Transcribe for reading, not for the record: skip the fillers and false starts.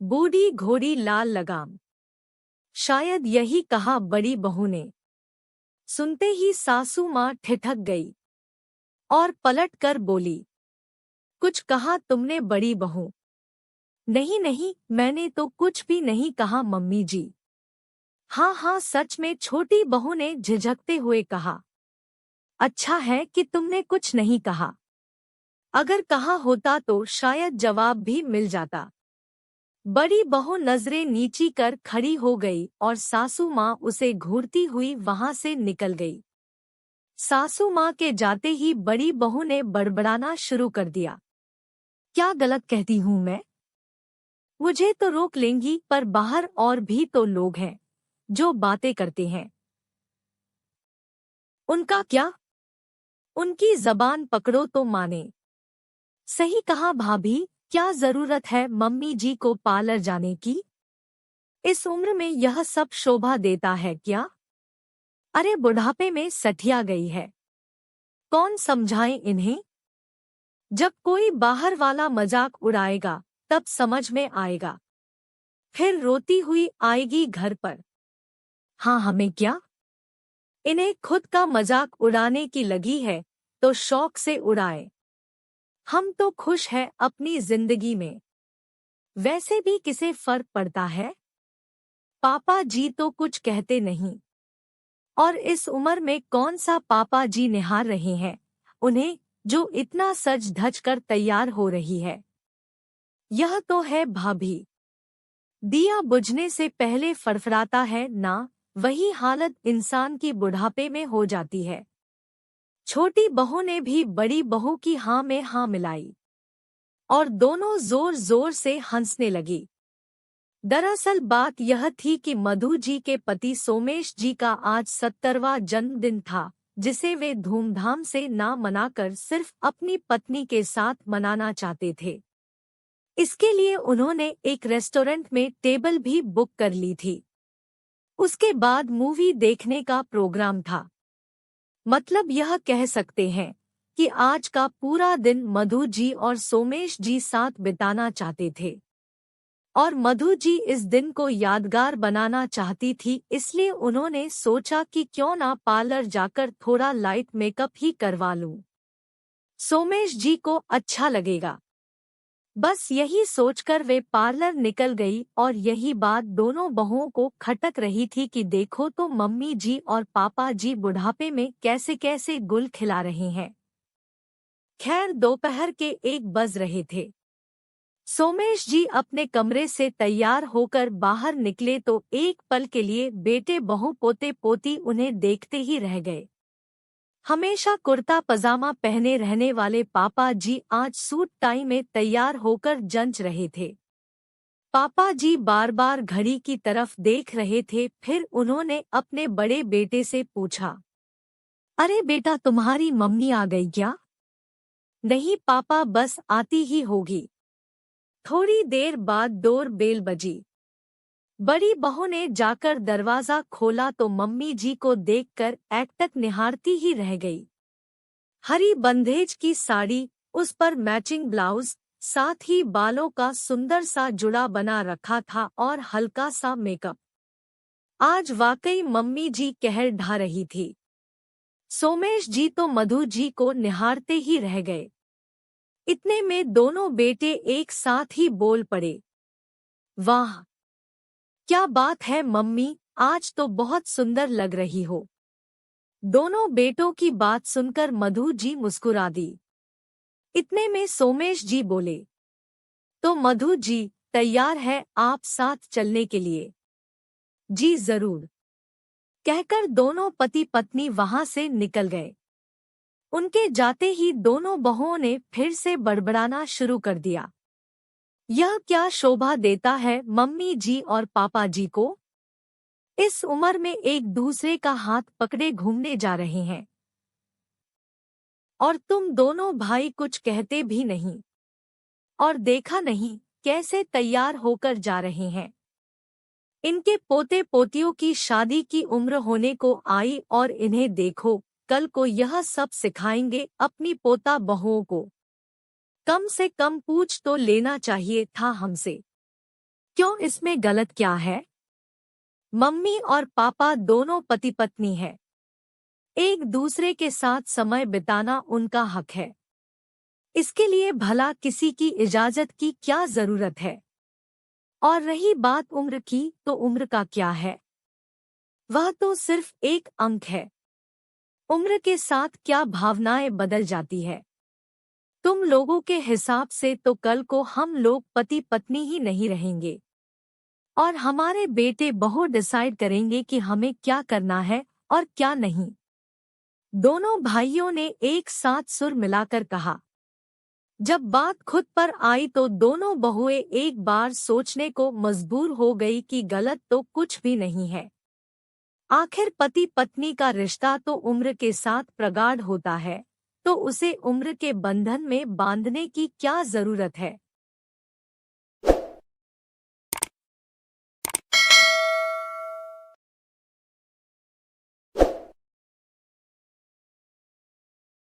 बूढ़ी घोड़ी लाल लगाम। शायद यही कहा बड़ी बहू ने। सुनते ही सासू माँ ठिठक गई और पलट कर बोली, कुछ कहा तुमने बड़ी बहू? नहीं नहीं, मैंने तो कुछ भी नहीं कहा मम्मी जी। हाँ हाँ, सच में, छोटी बहू ने झिझकते हुए कहा। अच्छा है कि तुमने कुछ नहीं कहा। अगर कहा होता तो शायद जवाब भी मिल जाता। बड़ी बहू नजरें नीची कर खड़ी हो गई और सासू माँ उसे घूरती हुई वहां से निकल गई। सासू माँ के जाते ही बड़ी बहू ने बड़बड़ाना शुरू कर दिया। क्या गलत कहती हूँ मैं? मुझे तो रोक लेंगी, पर बाहर और भी तो लोग हैं जो बातें करते हैं। उनका क्या? उनकी जबान पकड़ो तो माने। सही कहा भाभी, क्या जरूरत है मम्मी जी को पार्लर जाने की? इस उम्र में यह सब शोभा देता है क्या? अरे बुढ़ापे में सठिया गई है। कौन समझाए इन्हें? जब कोई बाहर वाला मजाक उड़ाएगा तब समझ में आएगा। फिर रोती हुई आएगी घर पर। हाँ, हमें क्या? इन्हें खुद का मजाक उड़ाने की लगी है तो शौक से उड़ाए। हम तो खुश हैं अपनी जिंदगी में। वैसे भी किसे फर्क पड़ता है? पापा जी तो कुछ कहते नहीं। और इस उम्र में कौन सा पापा जी निहार रहे हैं उन्हें, जो इतना सज धज कर तैयार हो रही है। यह तो है भाभी। दिया बुझने से पहले फड़फड़ाता है ना, वही हालत इंसान की बुढ़ापे में हो जाती है। छोटी बहू ने भी बड़ी बहू की हाँ में हाँ मिलाई और दोनों जोर जोर से हंसने लगी। दरअसल बात यह थी कि मधु जी के पति सोमेश जी का आज 70वां जन्मदिन था, जिसे वे धूमधाम से ना मनाकर सिर्फ अपनी पत्नी के साथ मनाना चाहते थे। इसके लिए उन्होंने एक रेस्टोरेंट में टेबल भी बुक कर ली थी। उसके बाद मूवी देखने का प्रोग्राम था। मतलब यह कह सकते हैं कि आज का पूरा दिन मधु जी और सोमेश जी साथ बिताना चाहते थे। और मधु जी इस दिन को यादगार बनाना चाहती थी, इसलिए उन्होंने सोचा कि क्यों ना पार्लर जाकर थोड़ा लाइट मेकअप ही करवा लूं। सोमेश जी को अच्छा लगेगा। बस यही सोचकर वे पार्लर निकल गई और यही बात दोनों बहुओं को खटक रही थी कि देखो तो मम्मी जी और पापा जी बुढ़ापे में कैसे कैसे गुल खिला रहे हैं। खैर दोपहर के 1 बज रहे थे। सोमेश जी अपने कमरे से तैयार होकर बाहर निकले तो एक पल के लिए बेटे बहू पोते पोती उन्हें देखते ही रह गए। हमेशा कुर्ता पजामा पहने रहने वाले पापा जी आज सूट टाई में तैयार होकर जंच रहे थे। पापा जी बार बार घड़ी की तरफ देख रहे थे, फिर उन्होंने अपने बड़े बेटे से पूछा, अरे बेटा, तुम्हारी मम्मी आ गई क्या? नहीं पापा, बस आती ही होगी। थोड़ी देर बाद डोर बेल बजी। बड़ी बहू ने जाकर दरवाजा खोला तो मम्मी जी को देखकर एकटक निहारती ही रह गई। हरी बंधेज की साड़ी, उस पर मैचिंग ब्लाउज, साथ ही बालों का सुंदर सा जुड़ा बना रखा था और हल्का सा मेकअप। आज वाकई मम्मी जी कहर ढा रही थी। सोमेश जी तो मधु जी को निहारते ही रह गए। इतने में दोनों बेटे एक साथ ही बोल पड़े, वाह क्या बात है मम्मी, आज तो बहुत सुंदर लग रही हो। दोनों बेटों की बात सुनकर मधु जी मुस्कुरा दी। इतने में सोमेश जी बोले, तो मधु जी तैयार है आप साथ चलने के लिए? जी जरूर, कहकर दोनों पति पत्नी वहां से निकल गए। उनके जाते ही दोनों बहुओं ने फिर से बड़बड़ाना शुरू कर दिया। यह क्या शोभा देता है मम्मी जी और पापा जी को? इस उम्र में एक दूसरे का हाथ पकड़े घूमने जा रहे हैं और तुम दोनों भाई कुछ कहते भी नहीं। और देखा नहीं कैसे तैयार होकर जा रहे हैं। इनके पोते पोतियों की शादी की उम्र होने को आई और इन्हें देखो, कल को यह सब सिखाएंगे अपनी पोता बहुओं को। कम से कम पूछ तो लेना चाहिए था हमसे। क्यों इसमें गलत क्या है? मम्मी और पापा दोनों पति पत्नी हैं। एक दूसरे के साथ समय बिताना उनका हक है। इसके लिए भला किसी की इजाजत की क्या जरूरत है? और रही बात उम्र की, तो उम्र का क्या है? वह तो सिर्फ एक अंक है। उम्र के साथ क्या भावनाएं बदल जाती है। तुम लोगों के हिसाब से तो कल को हम लोग पति पत्नी ही नहीं रहेंगे और हमारे बेटे बहू डिसाइड करेंगे कि हमें क्या करना है और क्या नहीं। दोनों भाइयों ने एक साथ सुर मिलाकर कहा। जब बात खुद पर आई तो दोनों बहुएं एक बार सोचने को मजबूर हो गई कि गलत तो कुछ भी नहीं है। आखिर पति पत्नी का रिश्ता तो उम्र के साथ प्रगाढ़ होता है, तो उसे उम्र के बंधन में बांधने की क्या जरूरत है।